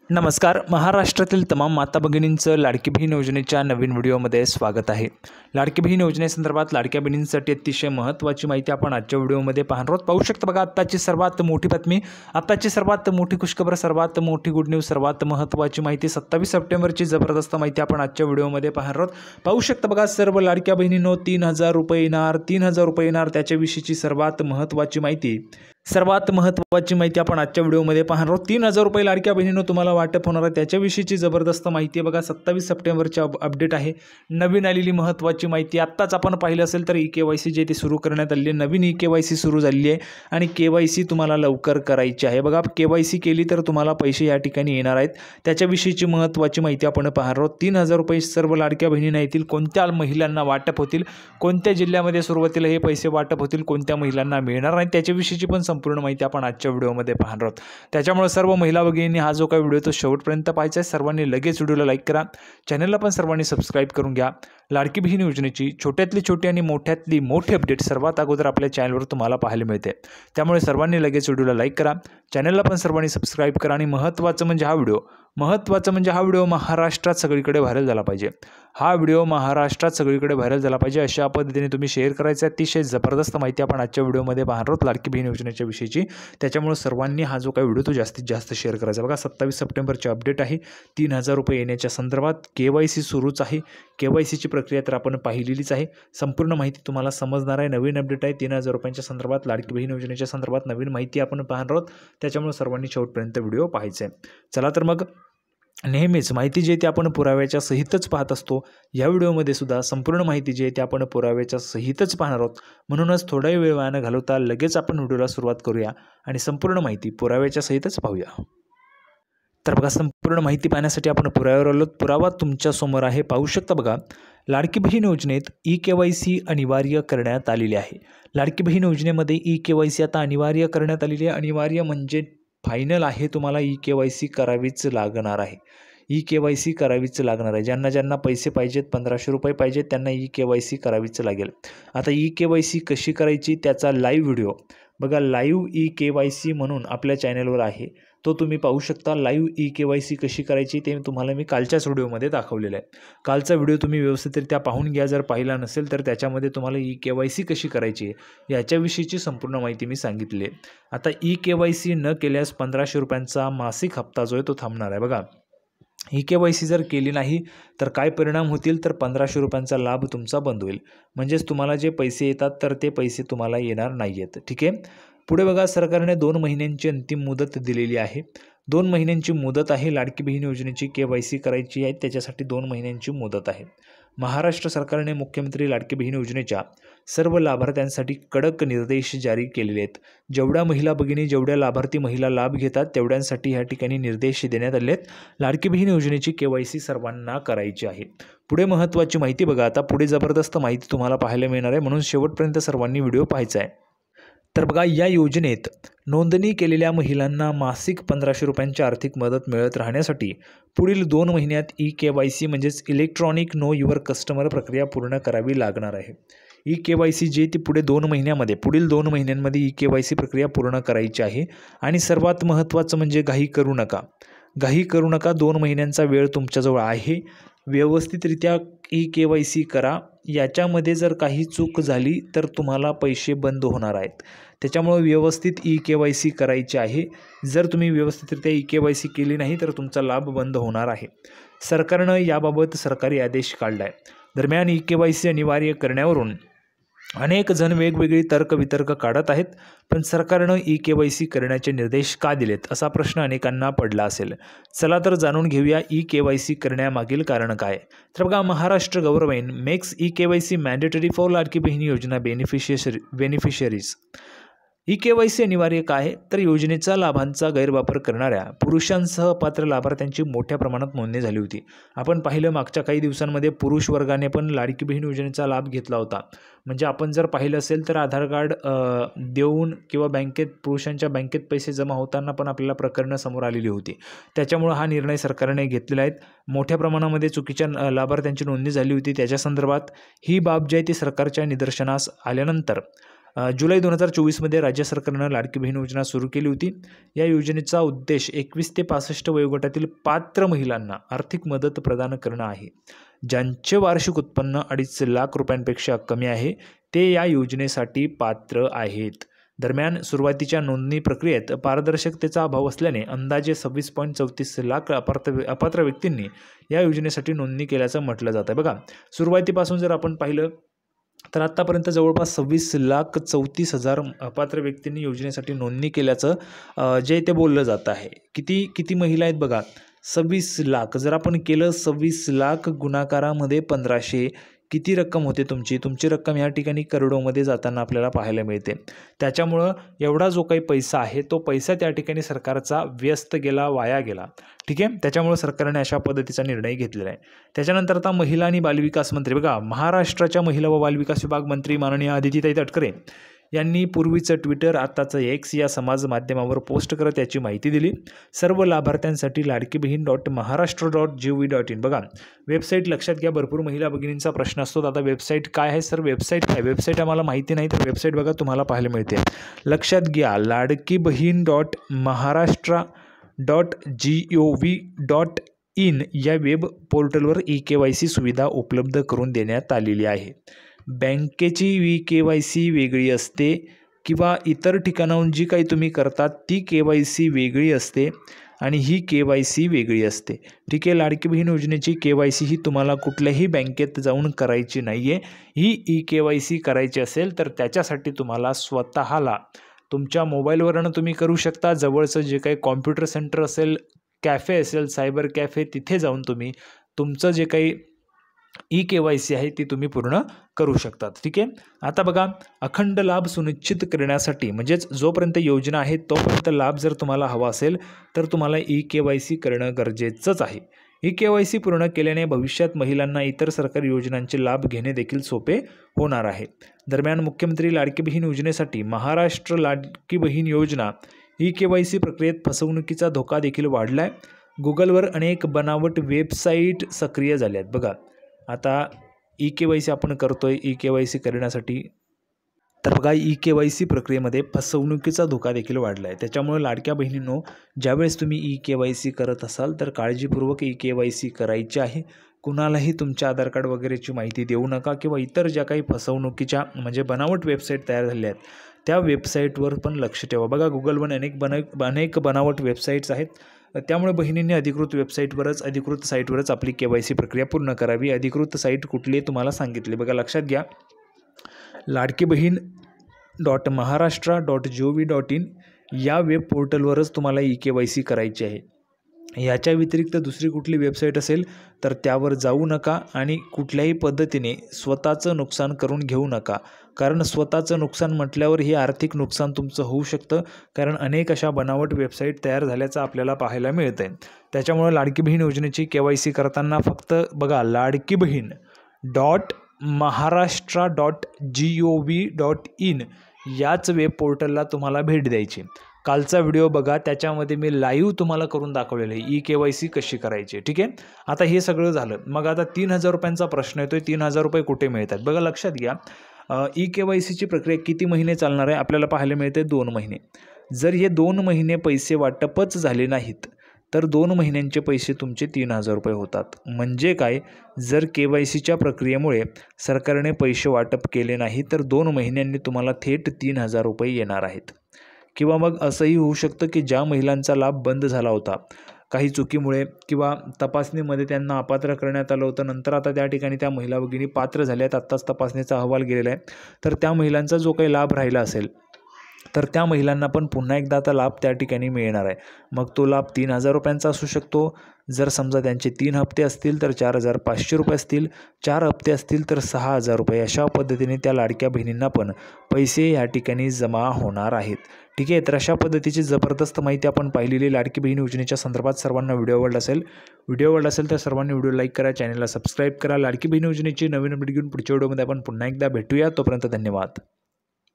नमस्कार. महाराष्ट्रातील तमाम माता भगिनींचं लाडकी बहीण योजनेच्या नवीन व्हिडिओमध्ये स्वागत आहे. लाडकी बहीण योजनेसंदर्भात लाडक्या बहिणींसाठी अतिशय महत्त्वाची माहिती आपण आजच्या व्हिडिओमध्ये पाहणार आहोत. पाहू शकता बघा, आत्ताची सर्वात मोठी बातमी, आत्ताची सर्वात मोठी खुशखबर, सर्वात मोठी गुड न्यूज, सर्वात महत्त्वाची माहिती, 27 सप्टेंबरची जबरदस्त माहिती आपण आजच्या व्हिडिओमध्ये पाहणार आहोत. पाहू शकता बघा, सर्व लाडक्या बहिणींनो 3,000 रुपये येणार, 3,000 रुपये येणार, त्याच्याविषयीची सर्वात महत्त्वाची माहिती आपण आजच्या व्हिडिओमध्ये पाहणार आहोत. 3,000 रुपये लाडक्या बहिणींनो तुम्हाला वाटप होणार आहे, त्याच्याविषयीची जबरदस्त माहिती बघा. 27 सप्टेंबरची अपडेट आहे, नवीन आलेली महत्त्वाची माहिती. आत्ताच आपण पाहिलं असेल तर KYC जे ते सुरू करण्यात आली आहे, नवीन KYC सुरू झालेली आहे आणि KYC तुम्हाला लवकर करायची आहे. बघा, KYC केली तर तुम्हाला पैसे या ठिकाणी येणार आहेत, त्याच्याविषयीची महत्त्वाची माहिती आपण पाहणार आहोत. 3,000 रुपये सर्व लाडक्या बहिणींना येतील, कोणत्या महिलांना वाटप होतील, कोणत्या जिल्ह्यामध्ये सुरुवातीला हे पैसे वाटप होतील, कोणत्या महिलांना मिळणार नाही, त्याच्याविषयीची पण संपूर्ण माहिती आपण आजच्या व्हिडिओमध्ये पाहणार आहोत. त्याच्यामुळे सर्व महिला भगिनींनी हा जो काही व्हिडिओ तो शेवटपर्यंत पाहायचा आहे. सर्वांनी लगेच व्हिडिओला लाईक करा, चॅनलला पण सर्वांनी सबस्क्राईब करून घ्या. लाडकी बहीण योजनेची छोट्यातली छोटी आणि मोठ्यातली मोठी अपडेट सर्वात अगोदर आपल्या चॅनलवर तुम्हाला पाहायला मिळते. त्यामुळे सर्वांनी लगेच व्हिडिओला लाईक करा, चॅनलला पण सर्वांनी सबस्क्राईब करा आणि महत्त्वाचं म्हणजे हा व्हिडिओ महाराष्ट्रात सगळीकडे व्हायरल झाला पाहिजे. हा व्हिडिओ महाराष्ट्रात सगळीकडे व्हायरल झाला पाहिजे अशा पद्धतीने तुम्ही शेअर करायचं. अतिशय जबरदस्त माहिती आपण आजच्या व्हिडिओमध्ये पाहणार आहोत लाडकी बहीण योजनेच्या विषयीची. त्याच्यामुळे सर्वांनी हा जो काही व्हिडिओ तो जास्तीत जास्त शेअर करायचा. बघा, 27 सप्टेंबरची अपडेट आहे. 3,000 रुपये येण्याच्या संदर्भात KYC सुरूच आहे. KYCची प्रक्रिया तर आपण पाहिलेलीच आहे. संपूर्ण माहिती तुम्हाला समजणार आहे. नवीन अपडेट आहे 3,000 रुपयांच्या संदर्भात, लाडकी बहीण योजनेच्या संदर्भात नवीन माहिती आपण पाहणार आहोत. त्याच्यामुळे सर्वांनी शेवटपर्यंत व्हिडिओ पाहायचा आहे. चला तर मग, नेहमीच माहिती जी आहे ती आपण पुराव्याच्या सहितच पाहत असतो. या व्हिडिओमध्ये सुद्धा संपूर्ण माहिती जी आहे ती आपण पुराव्याच्या सहितच पाहणार आहोत. म्हणूनच थोडाही वेळ वाया न घालवता लगेच आपण व्हिडिओला सुरुवात करूया आणि संपूर्ण माहिती पुराव्याच्या सहितच पाहूया. तर बघा, संपूर्ण माहिती पाहण्यासाठी आपण पुराव्यावर आलो. पुरावा तुमच्या समोर आहे, पाहू शकता बघा. लाडकी बहीण योजनेत KYC अनिवार्य करण्यात आलेली आहे. लाडकी बहीण योजनेमध्ये KYC आता अनिवार्य करण्यात आलेली आहे. अनिवार्य म्हणजे फायनल आहे, तुम्हाला KYC करावीच लागणार आहे. KYC करावीच लागणार आहे. ज्यांना पैसे पाहिजेत, 1,500 रुपये पाहिजेत, त्यांना KYC करावीच लागेल. आता KYC कशी करायची त्याचा लाईव्ह व्हिडिओ बघा, लाईव्ह KYC म्हणून आपल्या चॅनलवर आहे, तो तुम्ही पाहू शकता. लाईव्ह KYC कशी करायची ते तुम्हाला मी कालच्याच व्हिडिओमध्ये दाखवलेलं आहे. कालचा व्हिडिओ तुम्ही व्यवस्थितरित्या पाहून घ्या. जर पाहिला नसेल तर त्याच्यामध्ये तुम्हाला KYC कशी करायची आहे याच्याविषयीची संपूर्ण माहिती मी सांगितली आहे. आता KYC न केल्यास 1,500 रुपयांचा मासिक हप्ता जो आहे तो थांबणार आहे. बघा, KYC जर केली नाही तर काय परिणाम होतील, तर 1,500 रुपयांचा लाभ तुमचा बंद होईल. म्हणजेच तुम्हाला जे पैसे येतात तर ते पैसे तुम्हाला येणार नाही आहेत. ठीक आहे. पुढे बघा, सरकारने 2 महिन्यांची अंतिम मुदत दिलेली आहे. 2 महिन्यांची मुदत आहे. लाडकी बहीण योजनेची KYC करायची आहे, त्याच्यासाठी 2 महिन्यांची मुदत आहे. महाराष्ट्र सरकारने मुख्यमंत्री लाडकी बहीण योजनेच्या सर्व लाभार्थ्यांसाठी कडक निर्देश जारी केलेले आहेत. जेवढ्या महिला भगिनी, जेवढ्या लाभार्थी महिला लाभ घेतात तेवढ्यांसाठी या ठिकाणी निर्देश देण्यात आले आहेत. लाडकी बहीण योजनेची KYC सर्वांना करायची आहे. पुढे महत्त्वाची माहिती बघा. आता पुढे जबरदस्त माहिती तुम्हाला पाहायला मिळणार आहे, म्हणून शेवटपर्यंत सर्वांनी व्हिडिओ पाहायचा आहे. तर बघा, या योजनेत नोंदणी केलेल्या महिलांना मासिक 1,500 रुपयांची आर्थिक मदत मिळत राहण्यासाठी पुढील 2 महिन्यात KYC म्हणजेच इलेक्ट्रॉनिक नो युअर कस्टमर प्रक्रिया पूर्ण करावी लागणार आहे. KYC जी ती पुढील 2 महिन्यांमध्ये KYC प्रक्रिया पूर्ण करायची आहे. आणि सर्वात महत्त्वाचं म्हणजे घाई करू नका. 2 महिन्यांचा वेळ तुमच्याजवळ आहे. व्यवस्थितरित्या KYC करा. याच्यामध्ये जर काही चूक झाली तर तुम्हाला पैसे बंद होणार आहेत. त्याच्यामुळे व्यवस्थित KYC करायची आहे. जर तुम्ही व्यवस्थितरित्या KYC केली नाही तर तुमचा लाभ बंद होणार आहे. सरकारनं याबाबत सरकारी आदेश काढला आहे. दरम्यान KYC अनिवार्य करण्यावरून अनेक जण वेगवेगळी तर्कवितर्क काढत आहेत. पण सरकारनं KYC करण्याचे निर्देश का दिलेत असा प्रश्न अनेकांना पडला असेल. चला तर जाणून घेऊया KYC करण्यामागील कारण काय. तर बघा, Maharashtra government makes KYC mandatory for Ladki Bahin Yojana beneficiaries. KYC अनिवार्य काय आहे, तर योजनेचा लाभांचा गैरवापर करणाऱ्या पुरुषांसह पात्र लाभार्थ्यांची मोठ्या प्रमाणात नोंदणी झाली होती. आपण पाहिलं मागच्या काही दिवसांमध्ये पुरुष वर्गाने पण लाडकी बहीण योजनेचा लाभ घेतला होता. म्हणजे आपण जर पाहिलं असेल तर आधार कार्ड देऊन किंवा पुरुषांच्या बँकेत पैसे जमा होताना पण आपल्याला प्रकरणं समोर आलेली होती. त्याच्यामुळे हा निर्णय सरकारने घेतलेला आहे. मोठ्या प्रमाणामध्ये चुकीच्या लाभार्थ्यांची नोंदणी झाली होती. त्याच्या संदर्भात ही बाब जी आहे ती सरकारच्या निदर्शनास आल्यानंतर जुलै 2024मध्ये राज्य सरकारनं लाडकी बहीण योजना सुरू केली होती. या योजनेचा उद्देश 21 ते 65 वयोगटातील पात्र महिलांना आर्थिक मदत प्रदान करणं आहे. ज्यांचे वार्षिक उत्पन्न 2.5 लाख रुपयांपेक्षा कमी आहे ते या योजनेसाठी पात्र आहेत. दरम्यान सुरुवातीच्या नोंदणी प्रक्रियेत पारदर्शकतेचा अभाव असल्याने अंदाजे 26.34 लाख अपात्र व्यक्तींनी या योजनेसाठी नोंदणी केल्याचं म्हटलं जातं. बघा, सुरुवातीपासून जर आपण पाहिलं तर आत्तापर्यंत जवळपास 26,34,000 अपात्र व्यक्तींनी योजनेसाठी नोंदणी केल्याचं जे ते बोललं जात आहे. किती महिला आहेत बघा, 26 लाख. जर आपण केलं 26 लाख गुणाकारामध्ये 1500, किती रक्कम होते तुमची रक्कम या ठिकाणी करोडोमध्ये जाताना आपल्याला पाहायला मिळते. त्याच्यामुळं एवढा जो काही पैसा आहे तो पैसा त्या ठिकाणी सरकारचा व्यस्त गेला, वाया गेला. ठीक आहे, त्याच्यामुळं सरकारने अशा पद्धतीचा निर्णय घेतलेला आहे. त्याच्यानंतर आता महिला आणि बालविकास मंत्री, बघा, महाराष्ट्राच्या महिला व बालविकास विभाग मंत्री माननीय आदितीताई तटकरे यांनी पूर्वीचं ट्विटर, आत्ताचं एक्स या समाज माध्यमावर पोस्ट करत याची माहिती दिली. सर्व लाभार्थ्यांसाठी ladkibhin.maharashtra.gov.in. बघा, वेबसाईट लक्षात घ्या. भरपूर महिला भगिनींचा प्रश्न असतो, आता वेबसाईट काय आहे सर, वेबसाईट आम्हाला माहिती नाही, तर वेबसाईट बघा तुम्हाला पाहायला मिळते. लक्षात घ्या, ladkibhin.maharashtra.gov.in या वेब पोर्टलवर eKYC सुविधा उपलब्ध करून देण्यात आलेली आहे. बँकेची eKYC वेगळी असते किंवा इतर ठिकाणाहून जी काही तुम्ही करतात ती KYC वेगळी असते आणि ही KYC वेगळी असते. ठीक आहे, लाडकी बहीण योजनेची KYC ही तुम्हाला कुठल्याही बँकेत जाऊन करायची नाही आहे. ही eKYC करायची असेल तर त्याच्यासाठी तुम्हाला स्वतःला तुमच्या मोबाईलवरनं तुम्ही करू शकता. जवळचं जे काही कॉम्प्युटर सेंटर असेल, कॅफे असेल, सायबर कॅफे, तिथे जाऊन तुम्ही तुमचं जे काही eKYC आहे ती तुम्ही पूर्ण करू शकतात. ठीक आहे, आता बघा, अखंड लाभ सुनिश्चित करण्यासाठी म्हणजेच जोपर्यंत योजना आहे तोपर्यंत लाभ जर तुम्हाला हवा असेल तर तुम्हाला eKYC करणं गरजेचंच आहे. eKYC पूर्ण केल्याने भविष्यात महिलांना इतर सरकारी योजनांचे लाभ घेणे देखील सोपे होणार आहे. दरम्यान मुख्यमंत्री लाडकी बहीण योजनेसाठी महाराष्ट्र लाडकी बहीण योजना eKYC प्रक्रियेत फसवणुकीचा धोका देखील वाढला आहे. गुगलवर अनेक बनावट वेबसाईट सक्रिय झाल्या आहेत. बघा, आता eKYC आपण करतोय, eKYC करण्यासाठी तर बघा, eKYC प्रक्रियेमध्ये फसवणुकीचा धोका देखील वाढला आहे. त्याच्यामुळे लाडक्या बहिणींनो, ज्यावेळेस तुम्ही eKYC करत असाल तर काळजीपूर्वक eKYC करायची आहे. कुणालाही तुमच्या आधार कार्ड वगैरेची माहिती देऊ नका किंवा इतर ज्या काही फसवणुकीच्या म्हणजे बनावट वेबसाईट तयार झाल्या आहेत त्या वेबसाईटवर पण लक्ष ठेवा. बघा, गुगलवर अनेक बनावट वेबसाईट्स आहेत. त्यामुळे बहिणींनी अधिकृत साईटवरच आपली KYC प्रक्रिया पूर्ण करावी. अधिकृत साईट कुठली तुम्हाला सांगितली. बघा, लक्षात घ्या, ladkibhin.maharashtra.gov.in या वेब पोर्टलवरच तुम्हाला eKYC करायची आहे. याच्या व्यतिरिक्त दुसरी कुठली वेबसाईट असेल तर त्यावर जाऊ नका आणि कुठल्याही पद्धतीने स्वतःचं नुकसान करून घेऊ नका. कारण स्वतःचं नुकसान म्हटल्यावर हे आर्थिक नुकसान तुमचं होऊ शकतं, कारण अनेक अशा बनावट वेबसाईट तयार झाल्याचं आपल्याला पाहायला मिळतं आहे. त्याच्यामुळे लाडकी बहीण योजनेची KYC करताना फक्त बघा, ladkibhin.maharashtra.gov.in याच वेब पोर्टलला तुम्हाला भेट द्यायची. कालचा व्हिडिओ बघा, त्याच्यामध्ये मी लाईव्ह तुम्हाला करून दाखवलेलं आहे eKYC कशी करायची. ठीक आहे, आता हे सगळं झालं. मग आता 3,000 रुपयांचा प्रश्न येतोय, 3,000 रुपये कुठे मिळतात? बघा, लक्षात घ्या, eKYCची प्रक्रिया किती महिने चालणार आहे? आपल्याला पाहायला मिळते 2 महिने. जर हे 2 महिने पैसे वाटपच झाले नाहीत तर 2 महिन्यांचे पैसे तुमचे 3,000 रुपये होतात. म्हणजे काय, जर KYCच्या प्रक्रियेमुळे सरकारने पैसे वाटप केले नाही तर 2 महिन्यांनी तुम्हाला थेट 3,000 रुपये येणार आहेत. किंवा मग असंही होऊ शकतं की ज्या महिलांचा लाभ बंद झाला होता काही चुकीमुळे किंवा तपासणीमध्ये त्यांना अपात्र करण्यात आलं होतं, नंतर आता त्या ठिकाणी त्या महिला भगिनी पात्र झाल्या आहेत, आत्ताच तपासणीचा अहवाल गेलेला आहे, तर त्या महिलांचा जो काही लाभ राहिला असेल तर त्या महिलांना पण पुन्हा एकदा आता लाभ त्या ठिकाणी मिळणार आहे. मग तो लाभ 3,000 रुपयांचा असू शकतो. जर समजा त्यांचे 3 हप्ते असतील तर 4,500 रुपये असतील, 4 हप्ते असतील तर 6,000 रुपये. अशा पद्धतीने त्या लाडक्या बहिणींना पण पैसे या ठिकाणी जमा होणार आहेत. ठीक आहे, तर अशा पद्धतीची जबरदस्त माहिती आपण पाहिलेली लाडकी बहीण योजनेच्या संदर्भात. सर्वांना व्हिडिओ आवडला असेल तर सर्वांनी व्हिडिओ लाईक करा, चॅनलला सबस्क्राईब करा. लाडकी बहीण योजनेची नवीन अपडेट घेऊन पुढच्या व्हिडिओमध्ये आपण पुन्हा एकदा भेटूया. तोपर्यंत धन्यवाद.